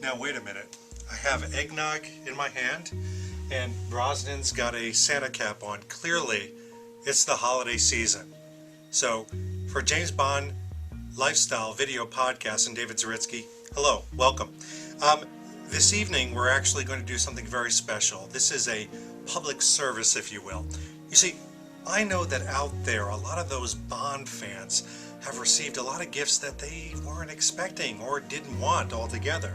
Now wait a minute. I have eggnog in my hand and Brosnan's got a Santa cap on. Clearly, it's the holiday season. So, for James Bond Lifestyle Video Podcast and David Zaritsky, hello, welcome. This evening we're actually going to do something very special. This is a public service, if you will. You see, I know that out there a lot of those Bond fans have received a lot of gifts that they weren't expecting or didn't want altogether.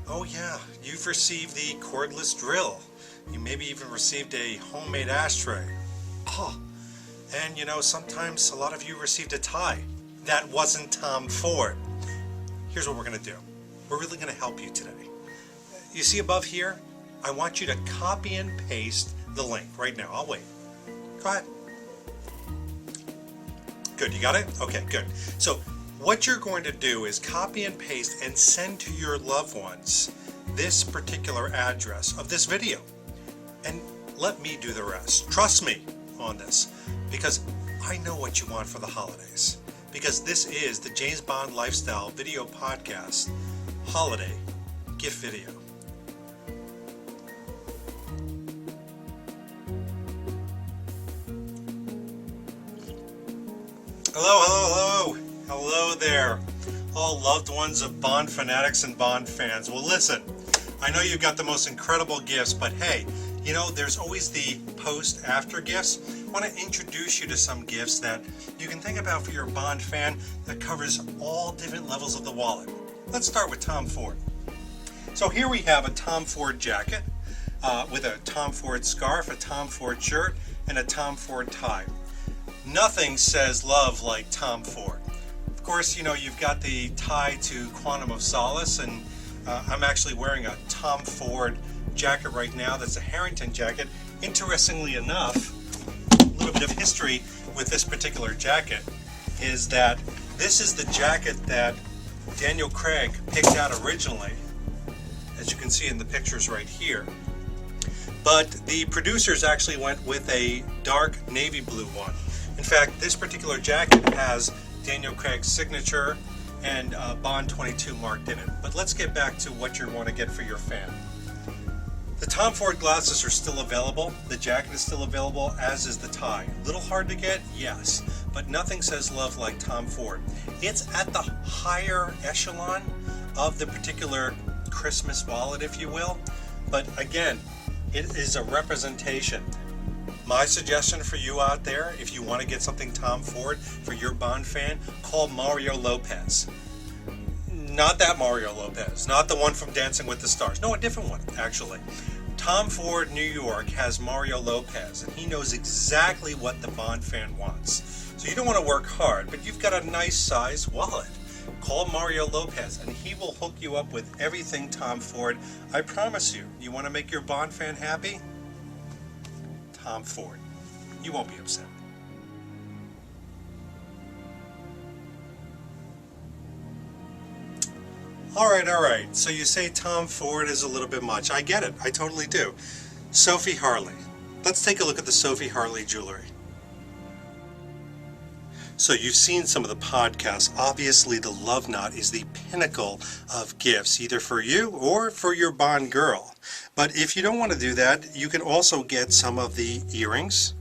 Oh yeah, you've received the cordless drill. You maybe even received a homemade ashtray. Oh, and you know, sometimes a lot of you received a tie. That wasn't Tom Ford. Here's what we're going to do. We're really going to help you today. You see above here? I want you to copy and paste the link right now. I'll wait. Go ahead. Good, you got it? Okay, good. So what you're going to do is copy and paste and send to your loved ones this particular address of this video. And let me do the rest. Trust me on this, because I know what you want for the holidays. Because this is the James Bond Lifestyle Video Podcast Holiday Gift Video. Hello there, all loved ones of Bond fanatics and Bond fans. Well, listen, I know you've got the most incredible gifts, but hey, you know, there's always the post-after gifts. I want to introduce you to some gifts that you can think about for your Bond fan that covers all different levels of the wallet. Let's start with Tom Ford. So here we have a Tom Ford jacket with a Tom Ford scarf, a Tom Ford shirt, and a Tom Ford tie. Nothing says love like Tom Ford. Of course, you know, you've got the tie to Quantum of Solace, and I'm actually wearing a Tom Ford jacket right now that's a Harrington jacket. Interestingly enough, a little bit of history with this particular jacket is that this is the jacket that Daniel Craig picked out originally, as you can see in the pictures right here. But the producers actually went with a dark navy blue one. In fact, this particular jacket has Daniel Craig's signature and Bond 22 marked in it. But let's get back to what you want to get for your fan. The Tom Ford glasses are still available. The jacket is still available, as is the tie. A little hard to get, yes, but nothing says love like Tom Ford. It's at the higher echelon of the particular Christmas wallet, if you will. But again, it is a representation. My suggestion for you out there, if you want to get something Tom Ford for your Bond fan, call Mario Lopez. Not that Mario Lopez, not the one from Dancing with the Stars. No, a different one, actually. Tom Ford New York has Mario Lopez, and he knows exactly what the Bond fan wants. So you don't want to work hard, but you've got a nice size wallet. Call Mario Lopez, and he will hook you up with everything Tom Ford. I promise you, you want to make your Bond fan happy? Tom Ford. You won't be upset. All right. So you say Tom Ford is a little bit much. I get it. I totally do. Sophie Harley. Let's take a look at the Sophie Harley jewelry. So you've seen some of the podcasts. Obviously, the love knot is the pinnacle of gifts, either for you or for your Bond girl. But if you don't want to do that, you can also get some of the earrings.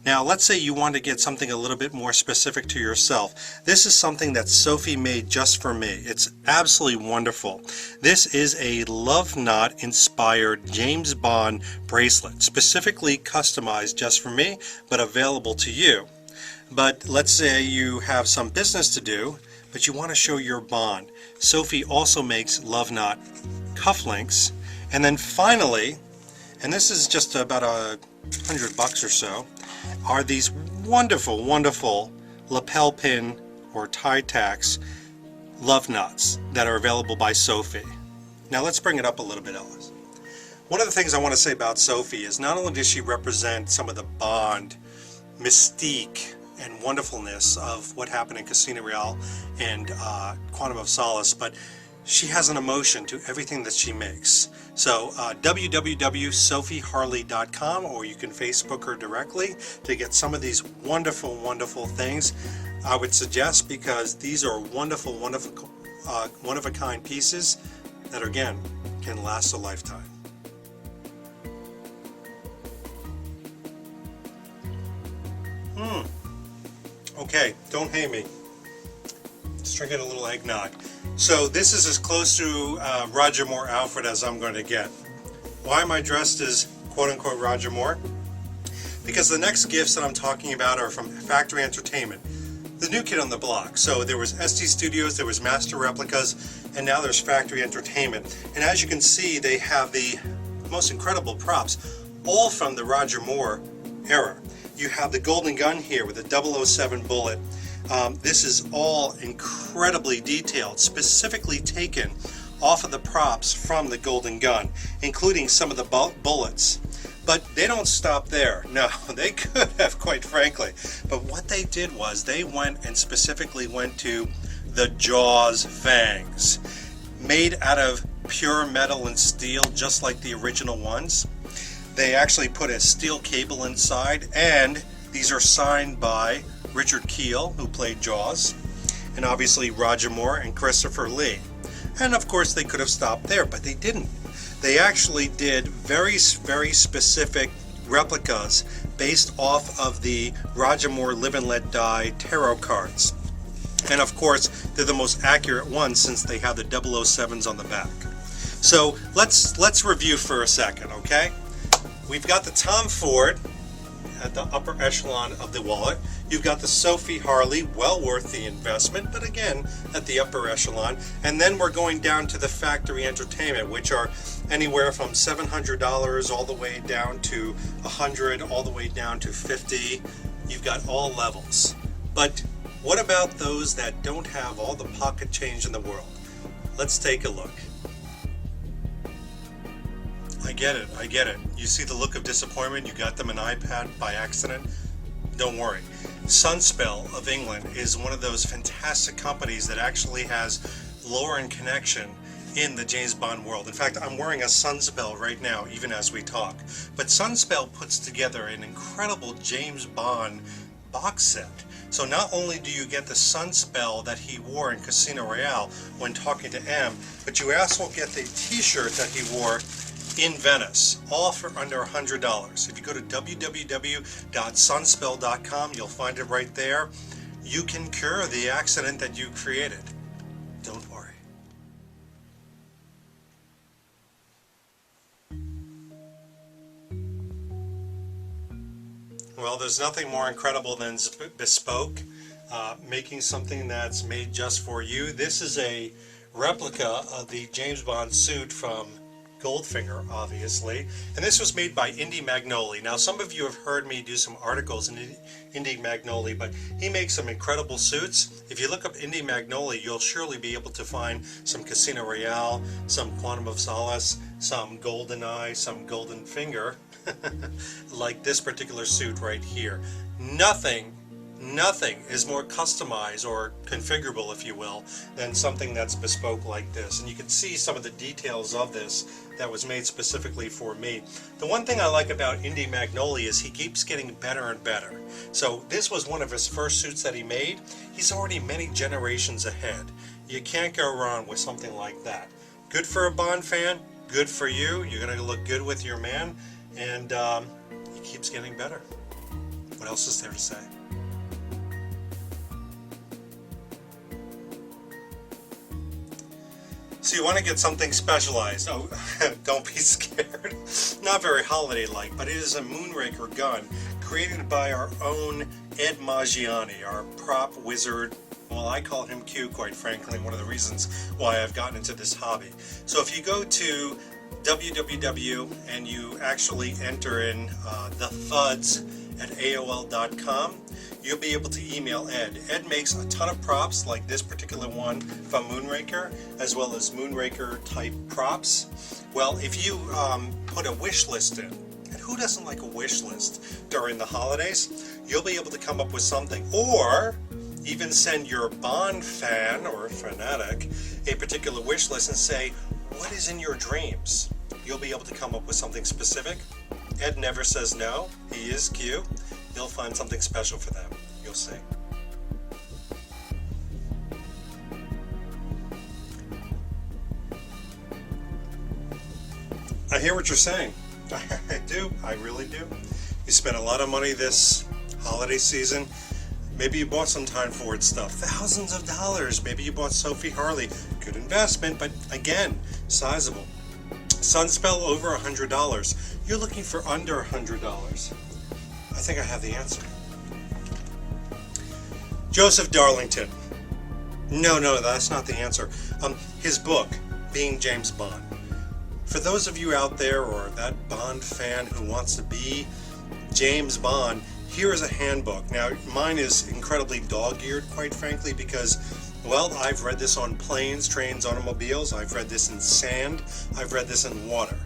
Now, let's say you want to get something a little bit more specific to yourself. This is something that Sophie made just for me. It's absolutely wonderful. This is a love knot inspired James Bond bracelet, specifically customized just for me, but available to you. But let's say you have some business to do, but you want to show your Bond. Sophie also makes love knot cufflinks. And then finally, and this is just about $100 or so, are these wonderful, wonderful lapel pin or tie tacks love knots that are available by Sophie. Now let's bring it up a little bit, Ellis. One of the things I want to say about Sophie is not only does she represent some of the Bond mystique and wonderfulness of what happened in Casino Royale and Quantum of Solace, but she has an emotion to everything that she makes. So www.sophieharley.com, or you can Facebook her directly to get some of these wonderful, wonderful things. I would suggest, because these are wonderful, wonderful, one-of-a-kind pieces. that again can last a lifetime. Okay, don't hate me. Just drinking a little eggnog. So this is as close to Roger Moore outfit as I'm going to get. Why am I dressed as quote-unquote Roger Moore? Because the next gifts that I'm talking about are from Factory Entertainment, the new kid on the block. So there was SD Studios, there was Master Replicas, and now there's Factory Entertainment. And as you can see, they have the most incredible props, all from the Roger Moore era. You have the Golden Gun here with the 007 bullet. This is all incredibly detailed, specifically taken off of the props from the Golden Gun, including some of the bullets. But they don't stop there. No, they could have, quite frankly. But what they did was they went and specifically went to the Jaws fangs, made out of pure metal and steel, just like the original ones. They actually put a steel cable inside, and these are signed by Richard Kiel, who played Jaws, and obviously Roger Moore and Christopher Lee. And of course they could have stopped there, but they didn't. They actually did very, very specific replicas based off of the Roger Moore Live and Let Die tarot cards. And of course, they're the most accurate ones since they have the 007s on the back. So let's review for a second, okay? We've got the Tom Ford at the upper echelon of the wallet. You've got the Sophie Harley, well worth the investment, but again, at the upper echelon. And then we're going down to the Factory Entertainment, which are anywhere from $700 all the way down to $100, all the way down to $50. You've got all levels. But what about those that don't have all the pocket change in the world? Let's take a look. I get it. You see the look of disappointment? You got them an iPad by accident? Don't worry. Sunspel of England is one of those fantastic companies that actually has lore and connection in the James Bond world. In fact, I'm wearing a Sunspel right now, even as we talk. But Sunspel puts together an incredible James Bond box set. So not only do you get the Sunspel that he wore in Casino Royale when talking to M, but you also get the t-shirt that he wore in Venice, all for under $100. If you go to www.sunspel.com, you'll find it right there. You can cure the accident that you created. Don't worry. Well, there's nothing more incredible than bespoke, making something that's made just for you. This is a replica of the James Bond suit from Goldfinger, obviously, and this was made by Magnoli. Now, some of you have heard me do some articles in Magnoli, but he makes some incredible suits. If you look up Magnoli, you'll surely be able to find some Casino Royale, some Quantum of Solace, some GoldenEye, some Golden Finger, like this particular suit right here. Nothing is more customized or configurable, if you will, than something that's bespoke like this. And you can see some of the details of this that was made specifically for me. The one thing I like about Magnoli is he keeps getting better and better. So this was one of his first suits that he made. He's already many generations ahead. You can't go wrong with something like that. Good for a Bond fan, good for you. You're going to look good with your man, and he keeps getting better. What else is there to say? So you want to get something specialized. Oh, don't be scared. Not very holiday-like, but it is a Moonraker gun created by our own Ed Maggiani, our prop wizard. Well, I call him Q, quite frankly, one of the reasons why I've gotten into this hobby. So if you go to www and you actually enter in the FUDs at AOL.com, you'll be able to email Ed. Ed makes a ton of props like this particular one from Moonraker, as well as Moonraker type props. Well, if you put a wish list in, and who doesn't like a wish list during the holidays, you'll be able to come up with something. Or even send your Bond fan or fanatic a particular wish list and say, what is in your dreams? You'll be able to come up with something specific. Ed never says no. He is Q. You'll find something special for them. You'll see. hear what you're saying. I do. I really do. You spent a lot of money this holiday season. Maybe you bought some Time Forward stuff. Thousands of dollars. Maybe you bought Sophie Harley. Good investment, but again, sizable. Sunspel over $100. You're looking for under $100. I think I have the answer. Joseph Darlington. No, that's not the answer. His book, Being James Bond. For those of you out there or that Bond fan who wants to be James Bond, here is a handbook. Now, mine is incredibly dog-eared, quite frankly, because, well, I've read this on planes, trains, automobiles. I've read this in sand. I've read this in water.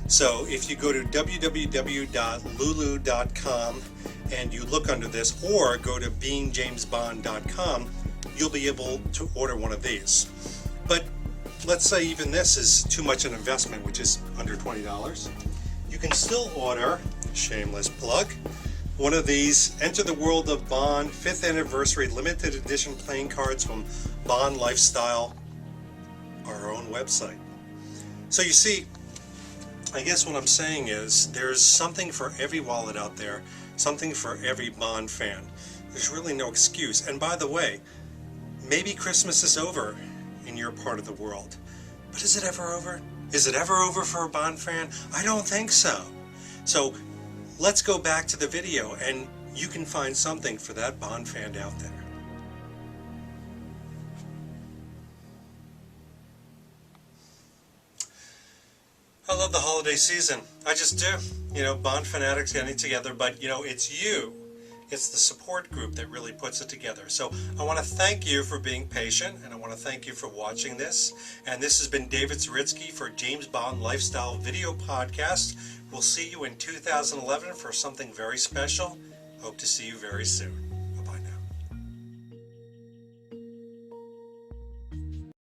So if you go to www.lulu.com and you look under this, or go to beingjamesbond.com, you'll be able to order one of these. But let's say even this is too much an investment, which is under $20. You can still order, shameless plug, one of these Enter the World of Bond 5th Anniversary Limited Edition playing cards from Bond Lifestyle, our own website. So you see, I guess what I'm saying is there's something for every wallet out there, something for every Bond fan. There's really no excuse. And by the way, maybe Christmas is over in your part of the world. But is it ever over? Is it ever over for a Bond fan? I don't think so. So let's go back to the video and you can find something for that Bond fan out there. I love the holiday season. I just do. You know, Bond fanatics getting together, but you know, it's you. It's the support group that really puts it together. So I want to thank you for being patient, and I want to thank you for watching this. And this has been David Zaritsky for James Bond Lifestyle Video Podcast. We'll see you in 2011 for something very special. Hope to see you very soon.